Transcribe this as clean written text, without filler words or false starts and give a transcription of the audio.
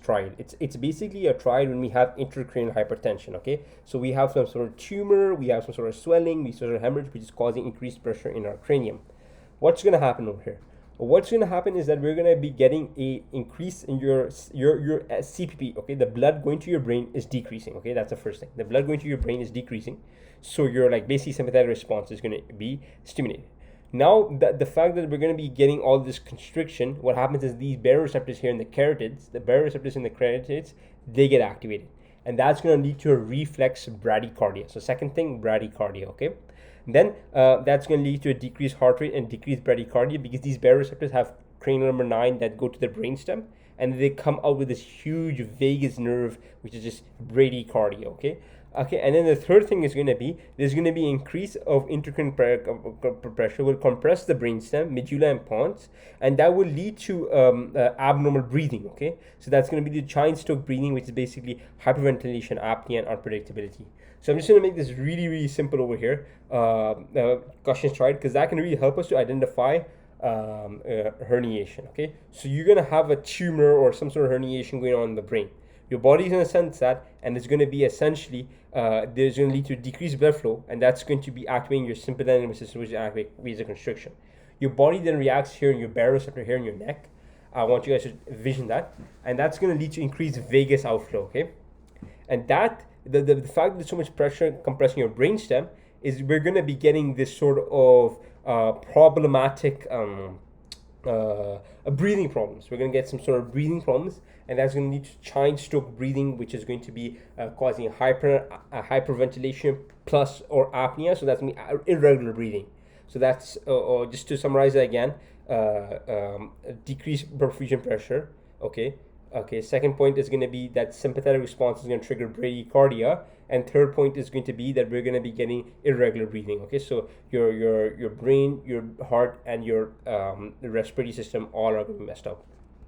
triad. It's basically a triad when we have intracranial hypertension. Okay, so we have some sort of tumor, we have some sort of swelling, we sort of hemorrhage, which is causing increased pressure in our cranium. What's going to happen over here? What's going to happen is that we're going to be getting a increase in your CPP. Okay, the blood going to your brain is decreasing. Okay, that's the first thing. The blood going to your brain is decreasing, so your like basically sympathetic response is going to be stimulated. Now, the fact that we're going to be getting all this constriction, what happens is these baroreceptors here in the carotids, they get activated. And that's going to lead to a reflex bradycardia. So second thing, bradycardia, okay? Then that's going to lead to a decreased heart rate and decreased bradycardia, because these baroreceptors have cranial number 9 that go to the brainstem, and they come out with this huge vagus nerve, which is just bradycardia, okay? Okay, and then the third thing is going to be, there's going to be increase of intracranial pressure, will compress the brainstem, medulla and pons, and that will lead to abnormal breathing, okay? So that's going to be the giant stroke breathing, which is basically hyperventilation, apnea, and unpredictability. So I'm just going to make this really, really simple over here, Gaussian stride, because that can really help us to identify herniation, okay? So you're going to have a tumor or some sort of herniation going on in the brain. Your body is going to sense that, and it's going to be essentially, there's going to lead to decreased blood flow, and that's going to be activating your sympathetic nervous system, which is activating vasoconstriction. Your body then reacts here in your baroreceptor here in your neck. I want you guys to vision that, and that's going to lead to increased vagus outflow, okay? And that, the fact that there's so much pressure compressing your brainstem is we're going to be getting this sort of problematic breathing problems. We're going to get some sort of breathing problems, and that's going to lead to giant stroke breathing, which is going to be causing hyperventilation plus or apnea. So that's going to be irregular breathing. So that's just to summarize that again: decreased perfusion pressure. Okay. Second point is going to be that sympathetic response is going to trigger bradycardia, and third point is going to be that we're going to be getting irregular breathing. Okay, so your brain, your heart, and your respiratory system all are going to be messed up.